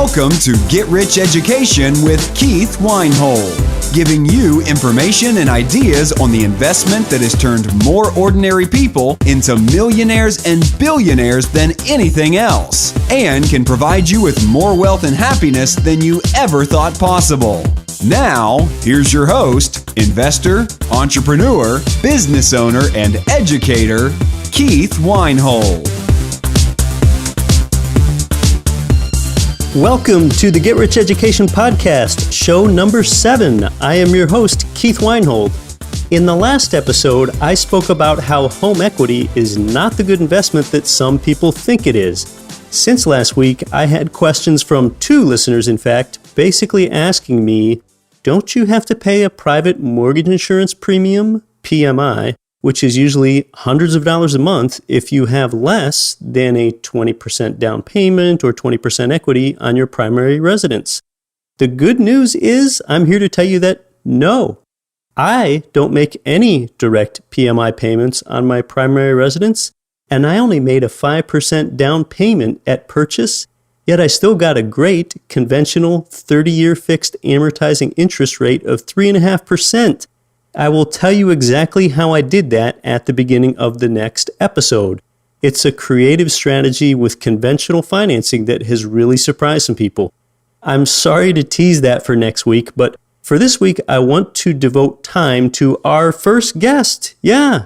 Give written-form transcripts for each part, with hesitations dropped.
Welcome to Get Rich Education with Keith Weinhold, giving you information and ideas on the investment that has turned more ordinary people into millionaires and billionaires than anything else, and can provide you with more wealth and happiness than you ever thought possible. Now, here's your host, investor, entrepreneur, business owner, and educator, Keith Weinhold. Welcome to the Get Rich Education Podcast, show number 7. I am your host, Keith Weinhold. In the last episode, I spoke about how home equity is not the good investment that some people think it is. Since last week, I had questions from 2 listeners, in fact, basically asking me, don't you have to pay a private mortgage insurance premium, PMI, which is usually hundreds of dollars a month if you have less than a 20% down payment or 20% equity on your primary residence? The good news is I'm here to tell you that no, I don't make any direct PMI payments on my primary residence, and I only made a 5% down payment at purchase, yet I still got a great conventional 30-year fixed amortizing interest rate of 3.5%. I will tell you exactly how I did that at the beginning of the next episode. It's a creative strategy with conventional financing that has really surprised some people. I'm sorry to tease that for next week, but for this week, I want to devote time to our first guest. Yeah,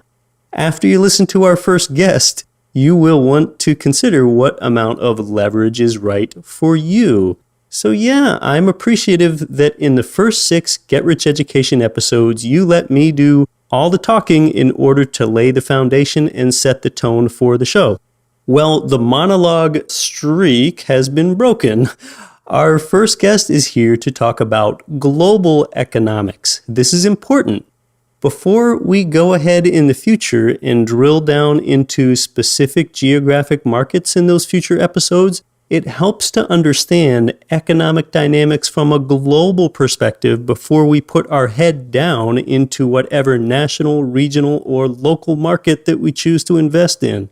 after you listen to our first guest, you will want to consider what amount of leverage is right for you. So yeah, I'm appreciative that in the first 6 Get Rich Education episodes, you let me do all the talking in order to lay the foundation and set the tone for the show. Well, the monologue streak has been broken. Our first guest is here to talk about global economics. This is important. Before we go ahead in the future and drill down into specific geographic markets in those future episodes, it helps to understand economic dynamics from a global perspective before we put our head down into whatever national, regional, or local market that we choose to invest in.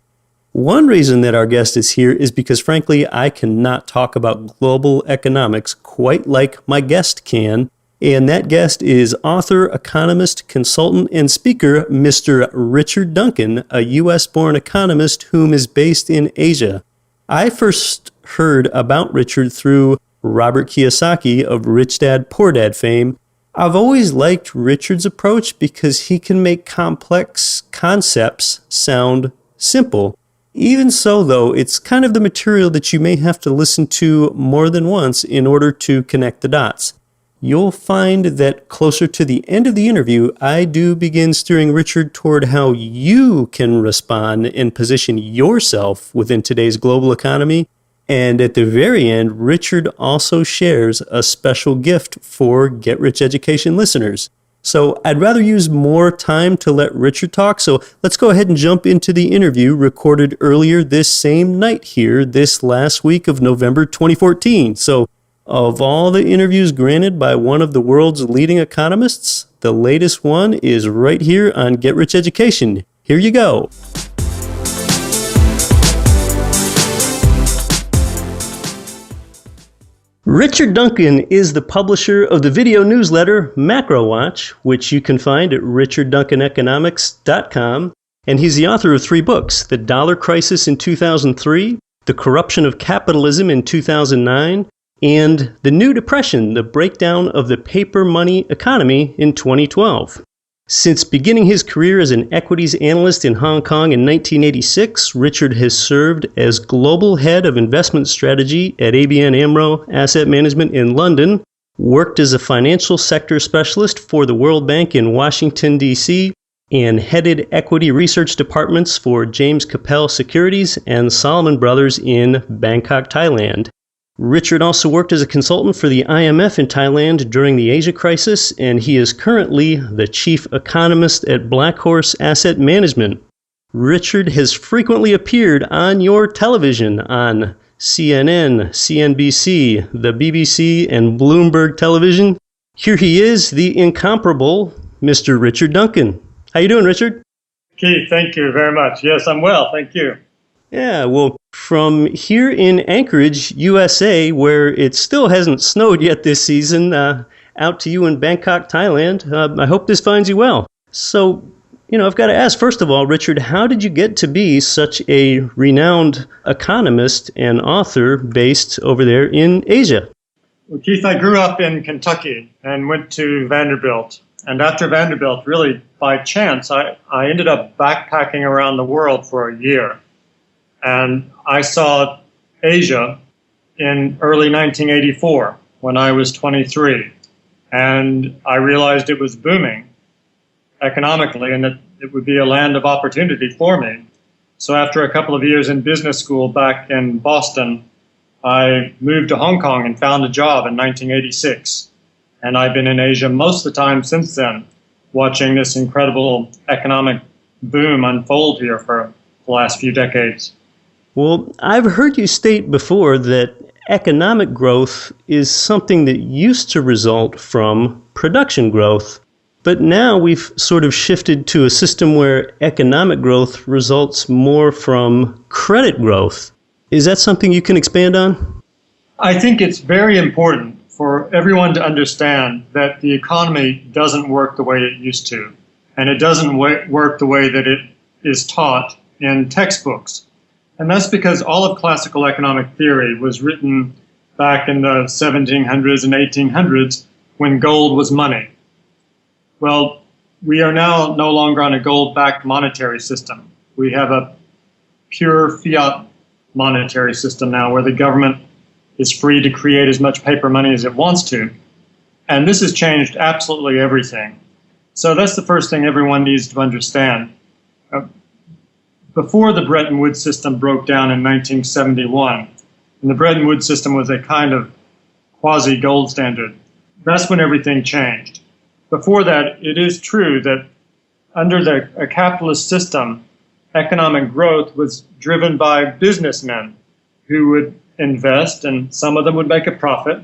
One reason that our guest is here is because, frankly, I cannot talk about global economics quite like my guest can, and that guest is author, economist, consultant, and speaker, Mr. Richard Duncan, a U.S.-born economist whom is based in Asia. I first heard about Richard through Robert Kiyosaki of Rich Dad, Poor Dad fame. I've always liked Richard's approach because he can make complex concepts sound simple. Even so, though, it's kind of the material that you may have to listen to more than once in order to connect the dots. You'll find that closer to the end of the interview, I do begin steering Richard toward how you can respond and position yourself within today's global economy. And at the very end, Richard also shares a special gift for Get Rich Education listeners. So I'd rather use more time to let Richard talk, so let's go ahead and jump into the interview recorded earlier this same night here, this last week of November 2014. So of all the interviews granted by one of the world's leading economists, the latest one is right here on Get Rich Education. Here you go. Richard Duncan is the publisher of the video newsletter Macro Watch, which you can find at richardduncaneconomics.com, and he's the author of 3 books, The Dollar Crisis in 2003, The Corruption of Capitalism in 2009, and The New Depression, The Breakdown of the Paper Money Economy in 2012. Since beginning his career as an equities analyst in Hong Kong in 1986, Richard has served as global head of investment strategy at ABN AMRO Asset Management in London, worked as a financial sector specialist for the World Bank in Washington, D.C., and headed equity research departments for James Capel Securities and Salomon Brothers in Bangkok, Thailand. Richard also worked as a consultant for the IMF in Thailand during the Asia crisis, and he is currently the chief economist at Black Horse Asset Management. Richard has frequently appeared on your television on CNN, CNBC, the BBC, and Bloomberg Television. Here he is, the incomparable Mr. Richard Duncan. How you doing, Richard? Keith, thank you very much. Yes, I'm well. Thank you. Yeah, well, From here in Anchorage, USA, where it still hasn't snowed yet this season, out to you in Bangkok, Thailand. I hope this finds you well. So, I've got to ask, first of all, Richard, how did you get to be such a renowned economist and author based over there in Asia? Well, Keith, I grew up in Kentucky and went to Vanderbilt. And after Vanderbilt, really by chance, I ended up backpacking around the world for a year. And I saw Asia in early 1984 when I was 23. And I realized it was booming economically and that it would be a land of opportunity for me. So after a couple of years in business school back in Boston, I moved to Hong Kong and found a job in 1986. And I've been in Asia most of the time since then, watching this incredible economic boom unfold here for the last few decades. Well, I've heard you state before that economic growth is something that used to result from production growth. But now we've sort of shifted to a system where economic growth results more from credit growth. Is that something you can expand on? I think it's very important for everyone to understand that the economy doesn't work the way it used to. And it doesn't work the way that it is taught in textbooks. And that's because all of classical economic theory was written back in the 1700s and 1800s when gold was money. Well, we are now no longer on a gold-backed monetary system. We have a pure fiat monetary system now where the government is free to create as much paper money as it wants to. And this has changed absolutely everything. So that's the first thing everyone needs to understand. Before the Bretton Woods system broke down in 1971, and the Bretton Woods system was a kind of quasi-gold standard, that's when everything changed. Before that, it is true that under a capitalist system, economic growth was driven by businessmen who would invest, and some of them would make a profit.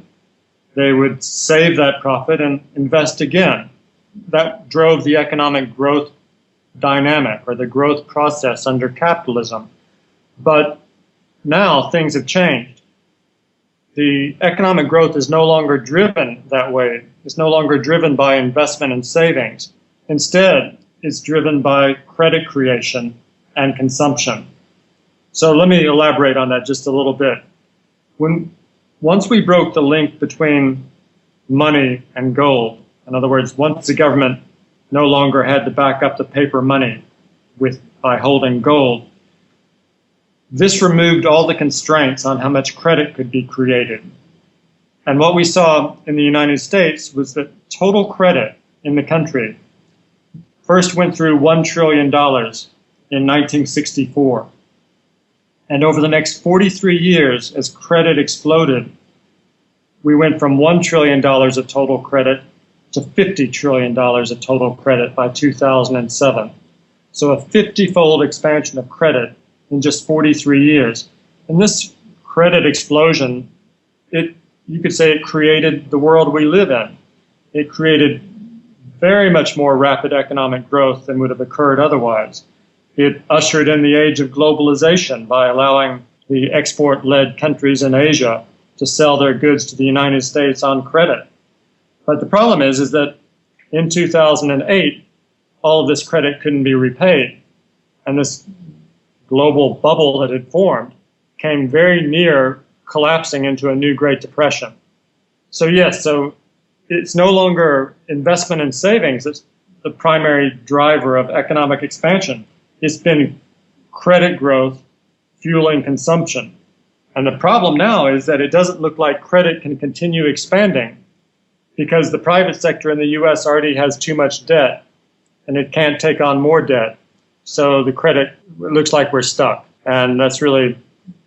They would save that profit and invest again. That drove the economic growth dynamic or the growth process under capitalism. But now things have changed. The economic growth is no longer driven that way. It's no longer driven by investment and savings. Instead, it's driven by credit creation and consumption. So let me elaborate on that just a little bit. Once we broke the link between money and gold, in other words, once the government no longer had to back up the paper money by holding gold, this removed all the constraints on how much credit could be created. And what we saw in the United States was that total credit in the country first went through $1 trillion in 1964. And over the next 43 years, as credit exploded, we went from $1 trillion of total credit to $50 trillion of total credit by 2007. So a 50-fold expansion of credit in just 43 years. And this credit explosion, you could say it created the world we live in. It created very much more rapid economic growth than would have occurred otherwise. It ushered in the age of globalization by allowing the export-led countries in Asia to sell their goods to the United States on credit. But the problem is that in 2008, all of this credit couldn't be repaid. And this global bubble that had formed came very near collapsing into a new Great Depression. So yes, so it's no longer investment and savings that's the primary driver of economic expansion. It's been credit growth fueling consumption. And the problem now is that it doesn't look like credit can continue expanding because the private sector in the U.S. already has too much debt and it can't take on more debt. So the credit, it looks like we're stuck. And that's really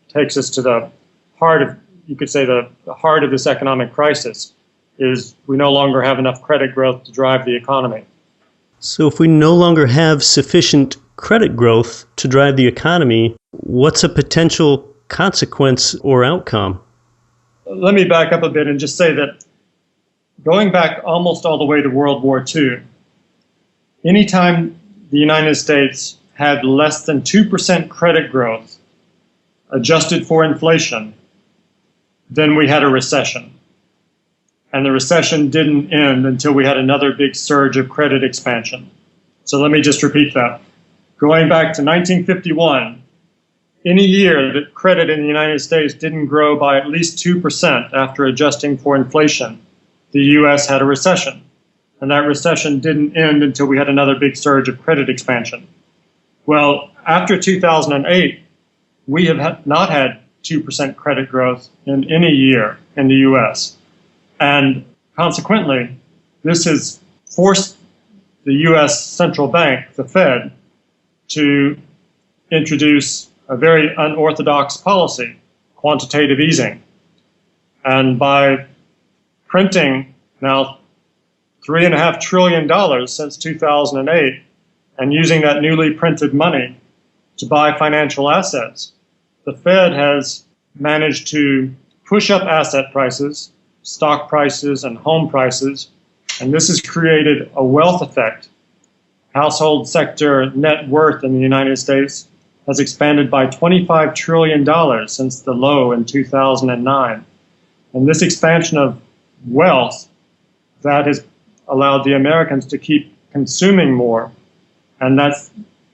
takes us to the heart of, you could say the heart of this economic crisis is we no longer have enough credit growth to drive the economy. So if we no longer have sufficient credit growth to drive the economy, what's a potential consequence or outcome? Let me back up a bit and just say that going back almost all the way to World War II, anytime the United States had less than 2% credit growth, adjusted for inflation, then we had a recession. And the recession didn't end until we had another big surge of credit expansion. So let me just repeat that. Going back to 1951, any year that credit in the United States didn't grow by at least 2% after adjusting for inflation, the U.S. had a recession. And that recession didn't end until we had another big surge of credit expansion. Well, after 2008, we have not had 2% credit growth in any year in the U.S. And consequently, this has forced the U.S. central bank, the Fed, to introduce a very unorthodox policy, quantitative easing. And by printing now $3.5 trillion since 2008 and using that newly printed money to buy financial assets, the Fed has managed to push up asset prices, stock prices, and home prices, and this has created a wealth effect. Household sector net worth in the United States has expanded by $25 trillion since the low in 2009. And this expansion of wealth, that has allowed the Americans to keep consuming more, and that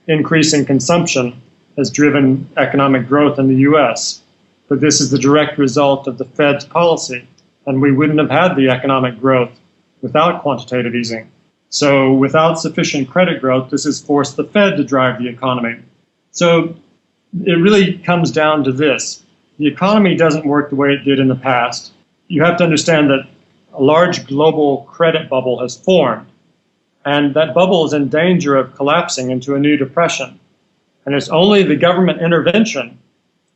increase in consumption has driven economic growth in the U.S. But this is the direct result of the Fed's policy, and we wouldn't have had the economic growth without quantitative easing. So without sufficient credit growth, this has forced the Fed to drive the economy. So it really comes down to this. The economy doesn't work the way it did in the past. You have to understand that a large global credit bubble has formed, and that bubble is in danger of collapsing into a new depression. And it's only the government intervention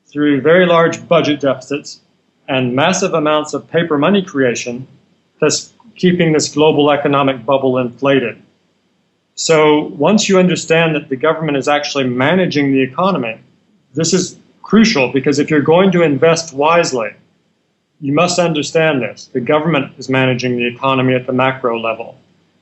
through very large budget deficits and massive amounts of paper money creation that's keeping this global economic bubble inflated. So once you understand that the government is actually managing the economy, this is crucial, because if you're going to invest wisely, you must understand this. The government is managing the economy at the macro level.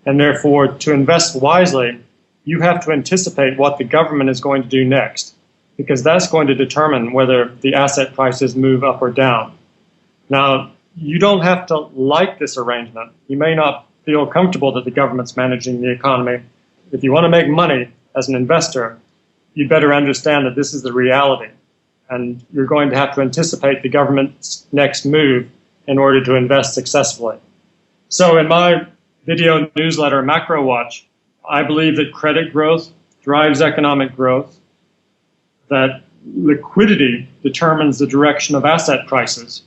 And therefore, to invest wisely, you have to anticipate what the government is going to do next, because that's going to determine whether the asset prices move up or down. Now, you don't have to like this arrangement. You may not feel comfortable that the government's managing the economy. If you want to make money as an investor, you better understand that this is the reality. And you're going to have to anticipate the government's next move in order to invest successfully. So in my video newsletter, Macro Watch, I believe that credit growth drives economic growth, that liquidity determines the direction of asset prices,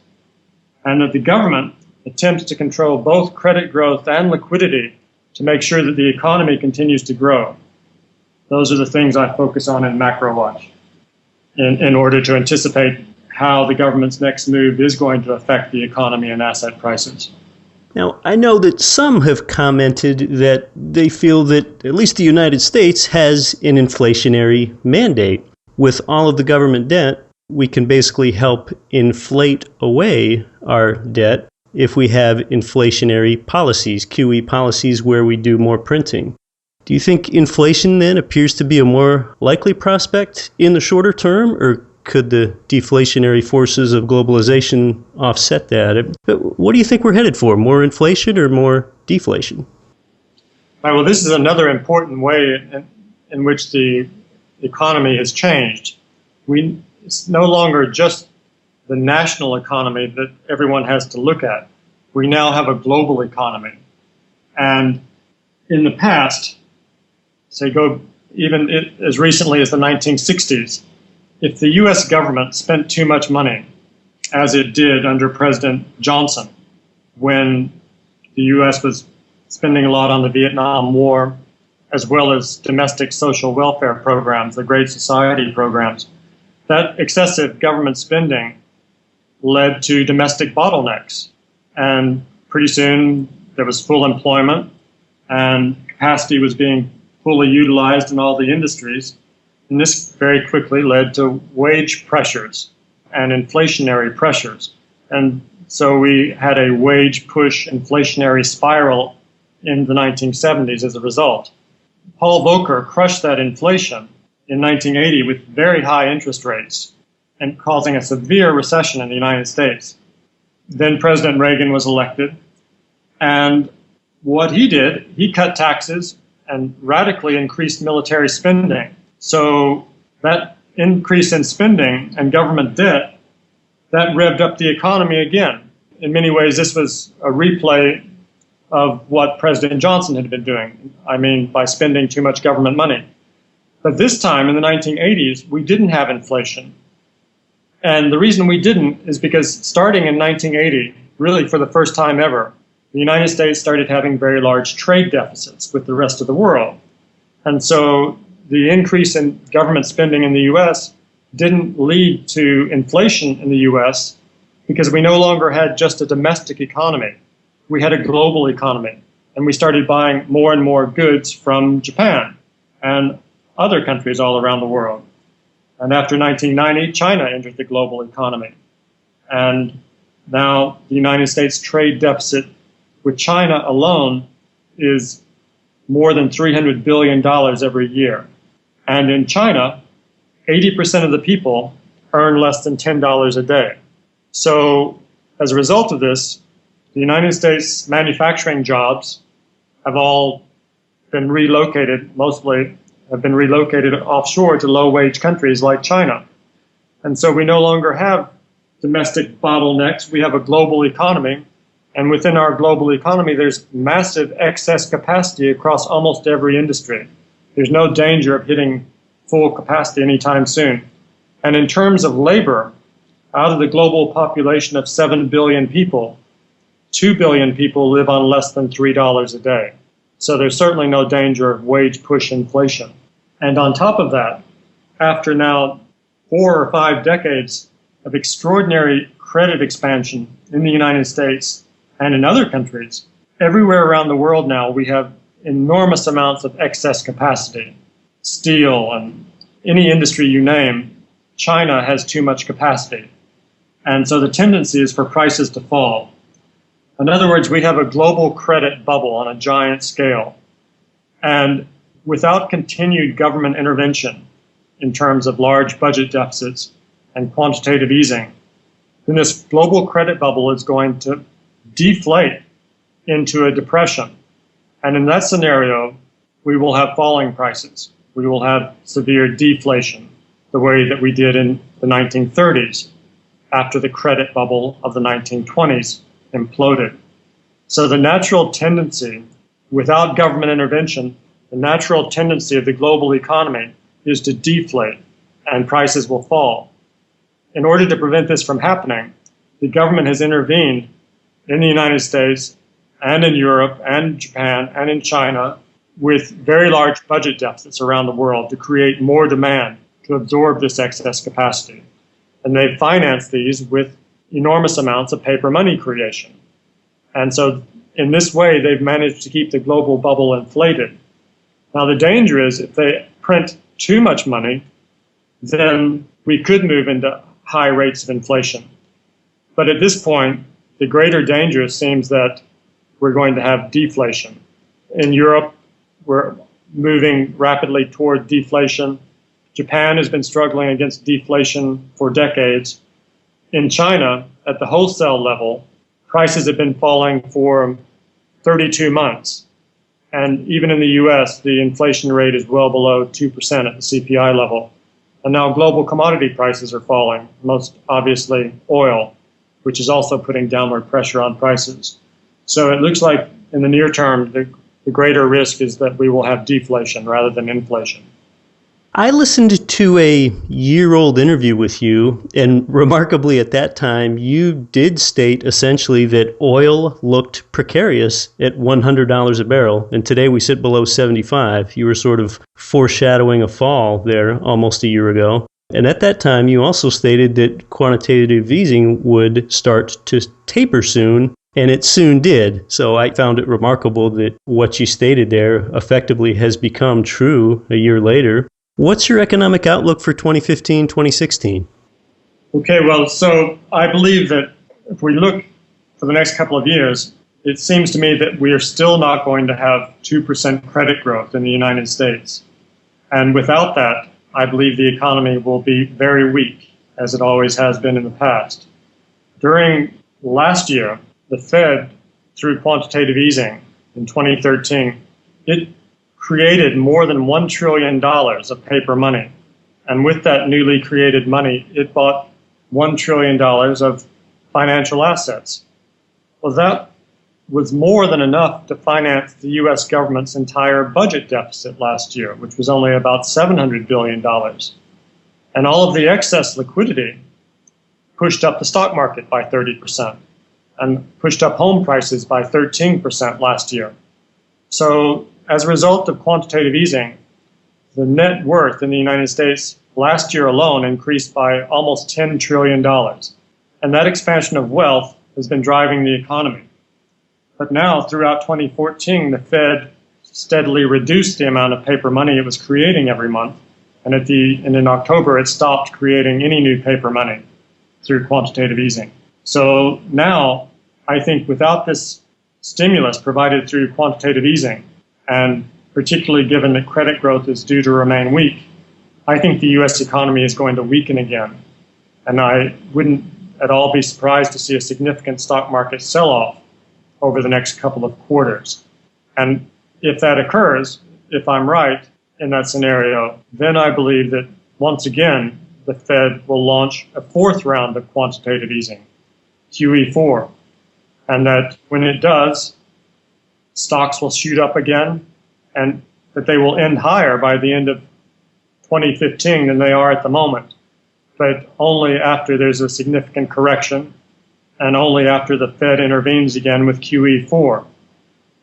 and that the government attempts to control both credit growth and liquidity to make sure that the economy continues to grow. Those are the things I focus on in Macro Watch in order to anticipate how the government's next move is going to affect the economy and asset prices. Now, I know that some have commented that they feel that at least the United States has an inflationary mandate. With all of the government debt, we can basically help inflate away our debt if we have inflationary policies, QE policies, where we do more printing. Do you think inflation then appears to be a more likely prospect in the shorter term, or could the deflationary forces of globalization offset that? What do you think we're headed for, more inflation or more deflation? Well, this is another important way in which the economy has changed. It's no longer just the national economy that everyone has to look at. We now have a global economy. And in the past, say go even as recently as the 1960s, if the U.S. government spent too much money, as it did under President Johnson, when the U.S. was spending a lot on the Vietnam War, as well as domestic social welfare programs, the Great Society programs, that excessive government spending led to domestic bottlenecks. And pretty soon there was full employment and capacity was being fully utilized in all the industries. And this very quickly led to wage pressures and inflationary pressures. And so we had a wage push inflationary spiral in the 1970s as a result. Paul Volcker crushed that inflation in 1980 with very high interest rates. and causing a severe recession in the United States. Then President Reagan was elected, and what he did, he cut taxes and radically increased military spending. So that increase in spending and government debt, that revved up the economy again. In many ways, this was a replay of what President Johnson had been doing. I mean, by spending too much government money. But this time, in the 1980s, we didn't have inflation. And the reason we didn't is because starting in 1980, really for the first time ever, the United States started having very large trade deficits with the rest of the world. And so the increase in government spending in the U.S. didn't lead to inflation in the U.S. because we no longer had just a domestic economy. We had a global economy, and we started buying more and more goods from Japan and other countries all around the world. And after 1990, China entered the global economy. And now the United States trade deficit with China alone is more than $300 billion every year. And in China, 80% of the people earn less than $10 a day. So as a result of this, the United States manufacturing jobs have all been relocated, mostly have been relocated offshore to low-wage countries like China. And so we no longer have domestic bottlenecks. We have a global economy. And within our global economy, there's massive excess capacity across almost every industry. There's no danger of hitting full capacity anytime soon. And in terms of labor, out of the global population of 7 billion people, 2 billion people live on less than $3 a day. So there's certainly no danger of wage push inflation. And on top of that, after now 4 or 5 decades of extraordinary credit expansion in the United States and in other countries, everywhere around the world now we have enormous amounts of excess capacity. Steel and any industry you name, China has too much capacity. And so the tendency is for prices to fall. In other words, we have a global credit bubble on a giant scale. And without continued government intervention in terms of large budget deficits and quantitative easing, then this global credit bubble is going to deflate into a depression. And in that scenario, we will have falling prices. We will have severe deflation, the way that we did in the 1930s after the credit bubble of the 1920s imploded. So the natural tendency, without government intervention, the natural tendency of the global economy is to deflate and prices will fall. In order to prevent this from happening, the government has intervened in the United States and in Europe and Japan and in China with very large budget deficits around the world to create more demand to absorb this excess capacity. And they finance these with enormous amounts of paper money creation. And so in this way, they've managed to keep the global bubble inflated. Now, the danger is if they print too much money, then we could move into high rates of inflation. But at this point, the greater danger seems that we're going to have deflation. In Europe, we're moving rapidly toward deflation. Japan has been struggling against deflation for decades. In China, at the wholesale level, prices have been falling for 32 months. And even in the U.S., the inflation rate is well below 2% at the CPI level. And now global commodity prices are falling, most obviously oil, which is also putting downward pressure on prices. So it looks like in the near term, the greater risk is that we will have deflation rather than inflation. I listened to a year-old interview with you, and remarkably at that time, you did state essentially that oil looked precarious at $100 a barrel, and today we sit below 75. You were sort of foreshadowing a fall there almost a year ago. And at that time, you also stated that quantitative easing would start to taper soon, and it soon did. So I found it remarkable that what you stated there effectively has become true a year later. What's your economic outlook for 2015, 2016? Okay, well, so I believe that if we look for the next couple of years, it seems to me that we are still not going to have 2% credit growth in the United States. And without that, I believe the economy will be very weak. as it always has been in the past. During last year, the Fed, through quantitative easing in 2013, it created more than $1 trillion of paper money. And with that newly created money, it bought $1 trillion of financial assets. Well, that was more than enough to finance the U.S. government's entire budget deficit last year, which was only about $700 billion. And all of the excess liquidity pushed up the stock market by 30% and pushed up home prices by 13% last year. So as a result of quantitative easing, the net worth in the United States last year alone increased by almost $10 trillion. And that expansion of wealth has been driving the economy. But now, throughout 2014, the Fed steadily reduced the amount of paper money it was creating every month. And in October, it stopped creating any new paper money through quantitative easing. So now, I think without this stimulus provided through quantitative easing, and particularly given that credit growth is due to remain weak, I think the U.S. economy is going to weaken again. And I wouldn't at all be surprised to see a significant stock market sell-off over the next couple of quarters. And if that occurs, if I'm right in that scenario, then I believe that once again, the Fed will launch a fourth round of quantitative easing, QE4. And that when it does, stocks will shoot up again, and that they will end higher by the end of 2015 than they are at the moment, but only after there's a significant correction and only after the Fed intervenes again with QE4.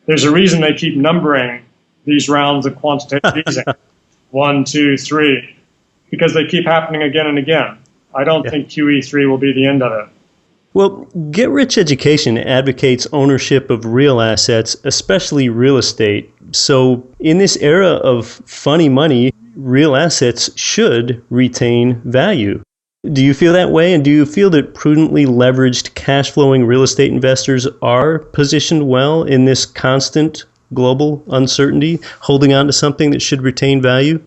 There's a reason they keep numbering these rounds of quantitative easing, 1, 2, 3, because they keep happening again and again. I don't think QE3 will be the end of it. Well, Get Rich Education advocates ownership of real assets, especially real estate. So in this era of funny money, real assets should retain value. Do you feel that way? And do you feel that prudently leveraged cash flowing real estate investors are positioned well in this constant global uncertainty, holding on to something that should retain value?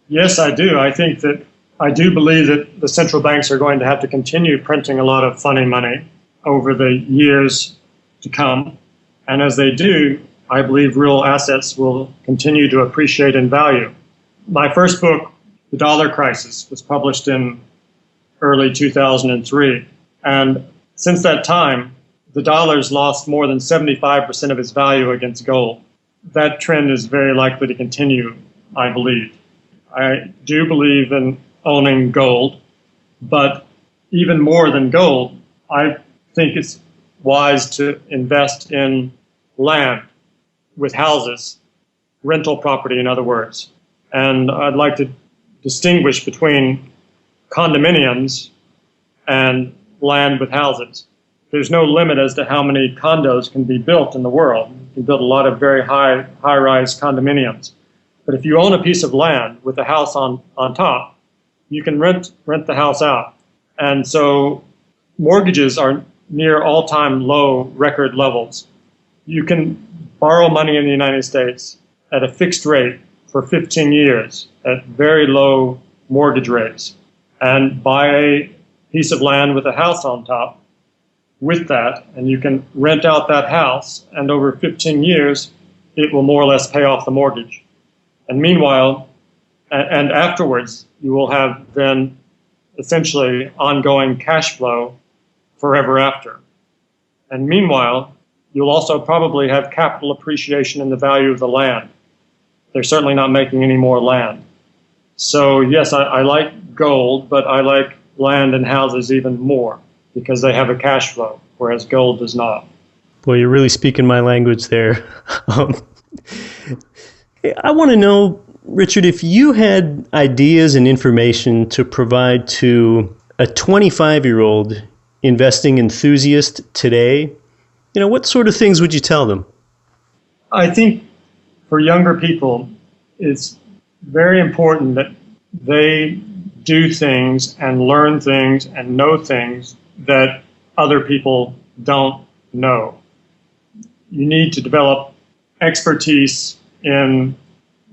Yes, I do. I do believe that the central banks are going to have to continue printing a lot of funny money over the years to come. And as they do, I believe real assets will continue to appreciate in value. My first book, The Dollar Crisis, was published in early 2003. And since that time, the dollar's lost more than 75% of its value against gold. That trend is very likely to continue, I believe. I do believe in owning gold, but even more than gold, I think it's wise to invest in land with houses, rental property, in other words. And I'd like to distinguish between condominiums and land with houses. There's no limit as to how many condos can be built in the world. You can build a lot of very high-rise condominiums. But if you own a piece of land with a house on top, you can rent the house out. And so mortgages are near all-time low record levels. You can borrow money in the United States at a fixed rate for 15 years at very low mortgage rates and buy a piece of land with a house on top with that, and you can rent out that house, and over 15 years, it will more or less pay off the mortgage. And meanwhile, and afterwards, you will have then essentially ongoing cash flow forever after. And meanwhile, you'll also probably have capital appreciation in the value of the land. They're certainly not making any more land. So yes, I like gold, but I like land and houses even more because they have a cash flow, whereas gold does not. Boy, you're really speaking my language there. I want to know, Richard, if you had ideas and information to provide to a 25-year-old investing enthusiast today, what sort of things would you tell them? I think for younger people, it's very important that they do things and learn things and know things that other people don't know. You need to develop expertise in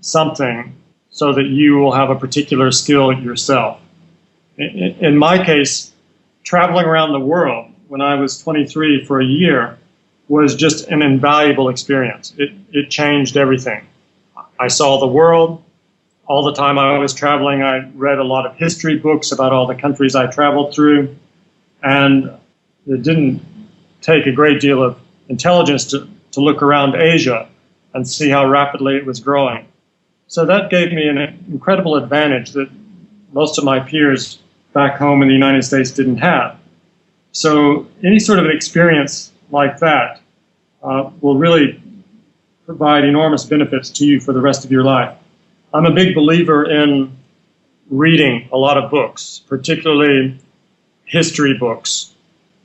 something so that you will have a particular skill yourself. In my case, traveling around the world when I was 23 for a year was just an invaluable experience. It changed everything. I saw the world. All the time I was traveling, I read a lot of history books about all the countries I traveled through. And it didn't take a great deal of intelligence to look around Asia and see how rapidly it was growing. So that gave me an incredible advantage that most of my peers back home in the United States didn't have. So any sort of an experience like that will really provide enormous benefits to you for the rest of your life. I'm a big believer in reading a lot of books, particularly history books.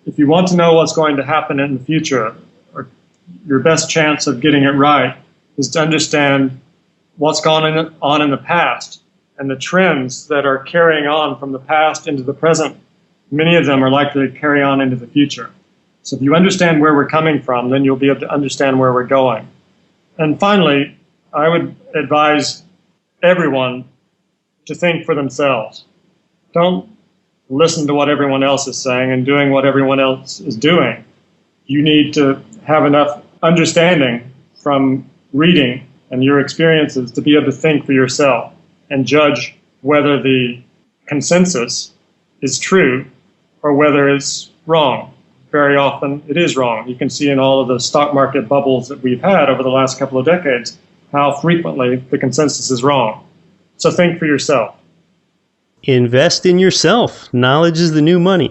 If you want to know what's going to happen in the future, or your best chance of getting it right is to understand what's gone on in the past and the trends that are carrying on from the past into the present. Many of them are likely to carry on into the future. So if you understand where we're coming from, then you'll be able to understand where we're going. And finally, I would advise everyone to think for themselves. Don't listen to what everyone else is saying and doing what everyone else is doing. You need to have enough understanding from reading and your experiences to be able to think for yourself and judge whether the consensus is true or whether it's wrong. Very often it is wrong. You can see in all of the stock market bubbles that we've had over the last couple of decades how frequently the consensus is wrong. So think for yourself. Invest in yourself. Knowledge is the new money.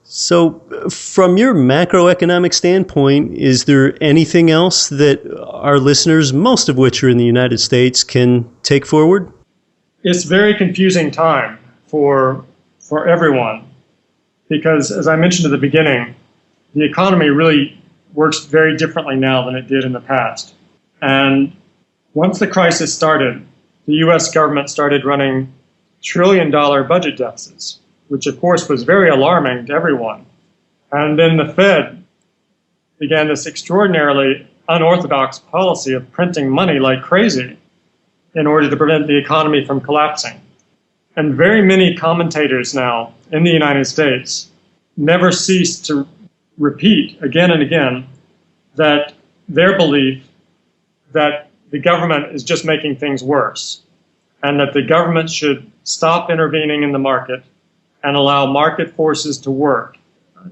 So from your macroeconomic standpoint, is there anything else that our listeners, most of which are in the United States, can take forward? It's a very confusing time for everyone because, as I mentioned at the beginning, the economy really works very differently now than it did in the past. And once the crisis started, the U.S. government started running trillion-dollar budget deficits, which of course was very alarming to everyone. And then the Fed began this extraordinarily unorthodox policy of printing money like crazy in order to prevent the economy from collapsing. And very many commentators now in the United States never cease to repeat again and again that their belief that the government is just making things worse and that the government should stop intervening in the market and allow market forces to work,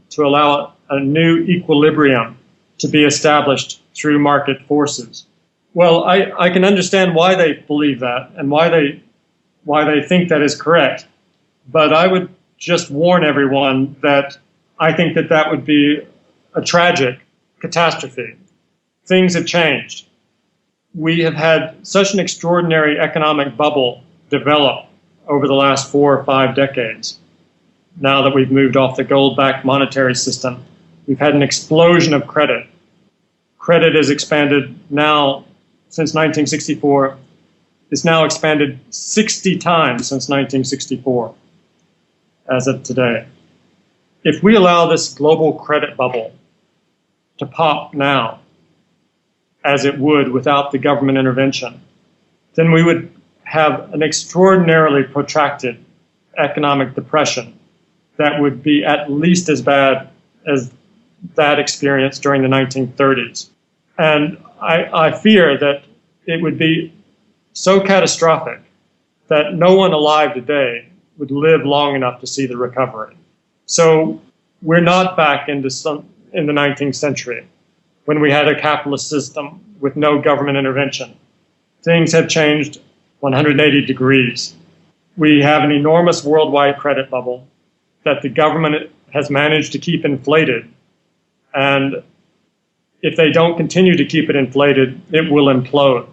to allow a new equilibrium to be established through market forces. Well, I can understand why they believe that and why they think that is correct, but I would just warn everyone that I think that would be a tragic catastrophe. Things have changed. We have had such an extraordinary economic bubble develop over the last 4 or 5 decades. Now that we've moved off the gold-backed monetary system, we've had an explosion of credit. Credit has expanded now since 1964. It's now expanded 60 times since 1964 as of today. If we allow this global credit bubble to pop now, as it would without the government intervention, then we would have an extraordinarily protracted economic depression that would be at least as bad as that experience during the 1930s. And I fear that it would be so catastrophic that no one alive today would live long enough to see the recovery. So we're not back in the 19th century when we had a capitalist system with no government intervention. Things have changed 180 degrees. We have an enormous worldwide credit bubble that the government has managed to keep inflated. And if they don't continue to keep it inflated, it will implode.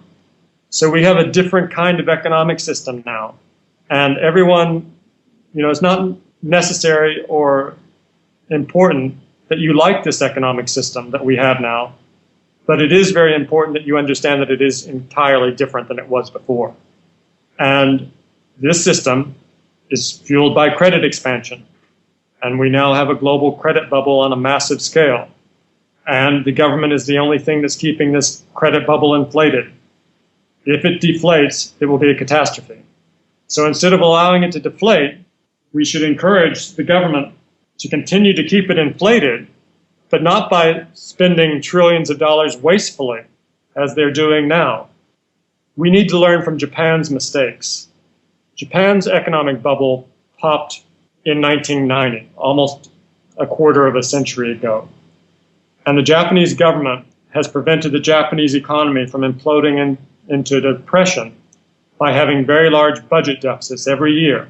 So we have a different kind of economic system now. And everyone, it's not necessary or important that you like this economic system that we have now, but it is very important that you understand that it is entirely different than it was before. And this system is fueled by credit expansion. And we now have a global credit bubble on a massive scale. And the government is the only thing that's keeping this credit bubble inflated. If it deflates, it will be a catastrophe. So instead of allowing it to deflate, we should encourage the government to continue to keep it inflated, but not by spending trillions of dollars wastefully, as they're doing now. We need to learn from Japan's mistakes. Japan's economic bubble popped in 1990, almost a quarter of a century ago. And the Japanese government has prevented the Japanese economy from imploding into depression by having very large budget deficits every year.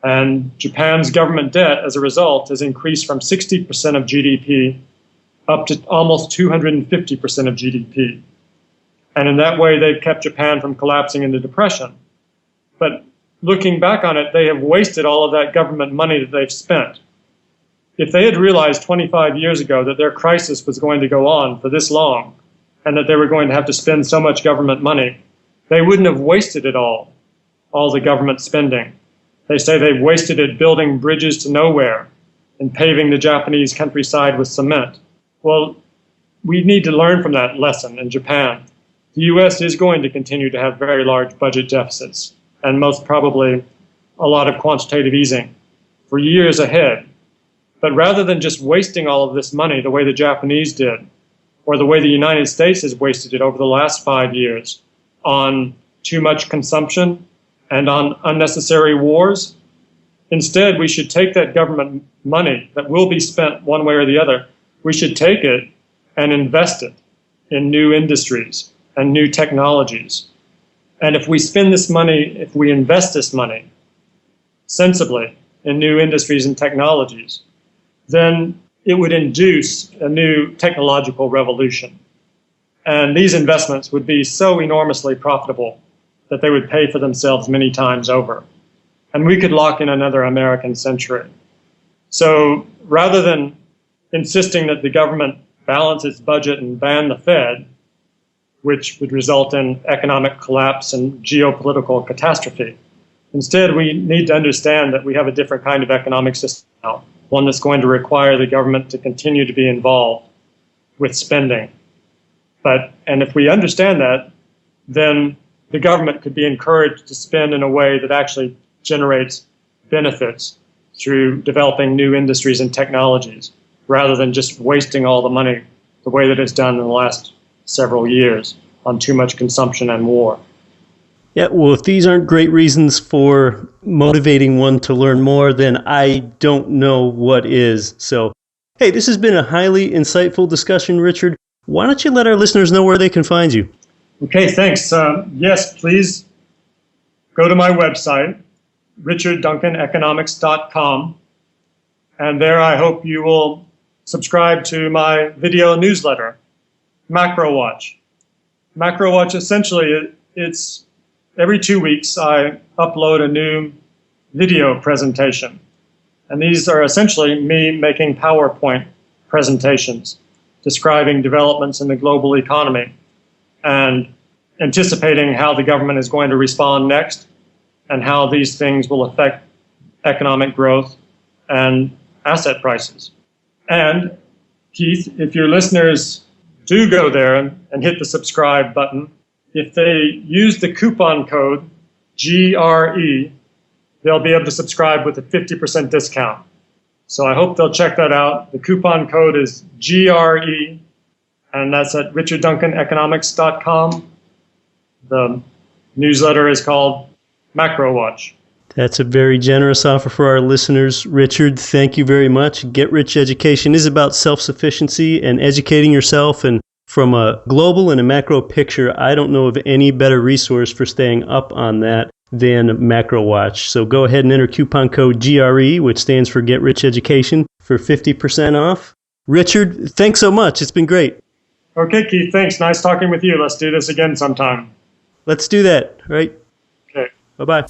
And Japan's government debt, as a result, has increased from 60% of GDP up to almost 250% of GDP. And in that way, they've kept Japan from collapsing into depression. But looking back on it, they have wasted all of that government money that they've spent. If they had realized 25 years ago that their crisis was going to go on for this long and that they were going to have to spend so much government money, they wouldn't have wasted it all the government spending. They say they've wasted it building bridges to nowhere and paving the Japanese countryside with cement. Well, we need to learn from that lesson in Japan. The U.S. is going to continue to have very large budget deficits and most probably a lot of quantitative easing for years ahead. But rather than just wasting all of this money the way the Japanese did, or the way the United States has wasted it over the last 5 years on too much consumption and on unnecessary wars, instead we should take that government money that will be spent one way or the other, we should take it and invest it in new industries and new technologies. And if we spend this money, if we invest this money sensibly in new industries and technologies, then it would induce a new technological revolution. And these investments would be so enormously profitable that they would pay for themselves many times over. And we could lock in another American century. So rather than insisting that the government balance its budget and ban the Fed, which would result in economic collapse and geopolitical catastrophe, instead we need to understand that we have a different kind of economic system now, one that's going to require the government to continue to be involved with spending. And if we understand that, then the government could be encouraged to spend in a way that actually generates benefits through developing new industries and technologies, rather than just wasting all the money the way that it's done in the last several years on too much consumption and war. Yeah, well, if these aren't great reasons for motivating one to learn more, then I don't know what is. So, hey, this has been a highly insightful discussion, Richard. Why don't you let our listeners know where they can find you? Okay, thanks. Yes, please go to my website, richardduncaneconomics.com, and there I hope you will subscribe to my video newsletter, Macro Watch. Macro Watch, essentially, it's every 2 weeks I upload a new video presentation. And these are essentially me making PowerPoint presentations describing developments in the global economy and anticipating how the government is going to respond next and how these things will affect economic growth and asset prices. And Keith, if your listeners do go there and hit the subscribe button, if they use the coupon code GRE, they'll be able to subscribe with a 50% discount. So I hope they'll check that out. The coupon code is GRE, and that's at richardduncaneconomics.com. The newsletter is called Macro Watch. That's a very generous offer for our listeners. Richard, thank you very much. Get Rich Education is about self-sufficiency and educating yourself. And from a global and a macro picture, I don't know of any better resource for staying up on that than Macro Watch. So go ahead and enter coupon code GRE, which stands for Get Rich Education, for 50% off. Richard, thanks so much. It's been great. Okay, Keith, thanks. Nice talking with you. Let's do this again sometime. Let's do that, right? Okay. Bye-bye.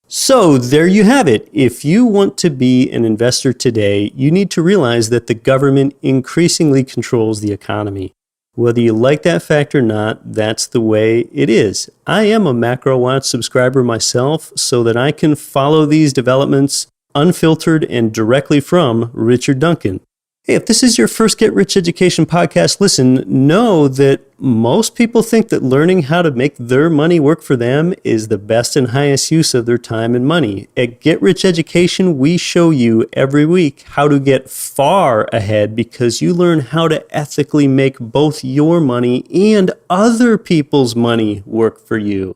So there you have it. If you want to be an investor today, you need to realize that the government increasingly controls the economy. Whether you like that fact or not, that's the way it is. I am a Macro Watch subscriber myself so that I can follow these developments unfiltered and directly from Richard Duncan. Hey, if this is your first Get Rich Education podcast, listen, know that most people think that learning how to make their money work for them is the best and highest use of their time and money. At Get Rich Education, we show you every week how to get far ahead because you learn how to ethically make both your money and other people's money work for you.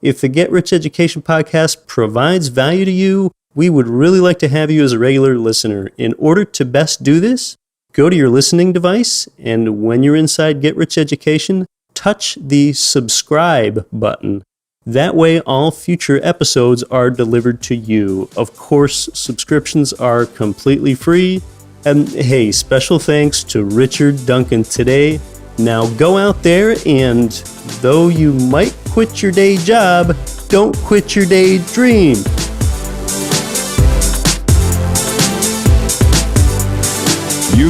If the Get Rich Education podcast provides value to you, we would really like to have you as a regular listener. In order to best do this, go to your listening device, and when you're inside Get Rich Education, touch the subscribe button. That way, all future episodes are delivered to you. Of course, subscriptions are completely free. And hey, special thanks to Richard Duncan today. Now go out there and, though you might quit your day job, don't quit your daydream.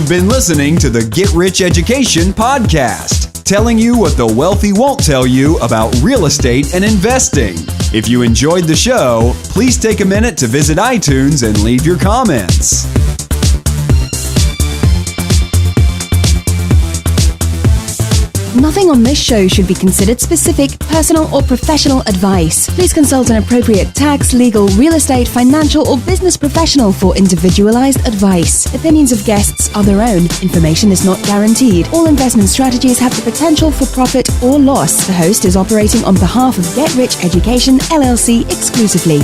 You've been listening to the Get Rich Education podcast, telling you what the wealthy won't tell you about real estate and investing. If you enjoyed the show, please take a minute to visit iTunes and leave your comments. Nothing on this show should be considered specific, personal, or professional advice. Please consult an appropriate tax, legal, real estate, financial, or business professional for individualized advice. Opinions of guests are their own. Information is not guaranteed. All investment strategies have the potential for profit or loss. The host is operating on behalf of Get Rich Education, LLC exclusively.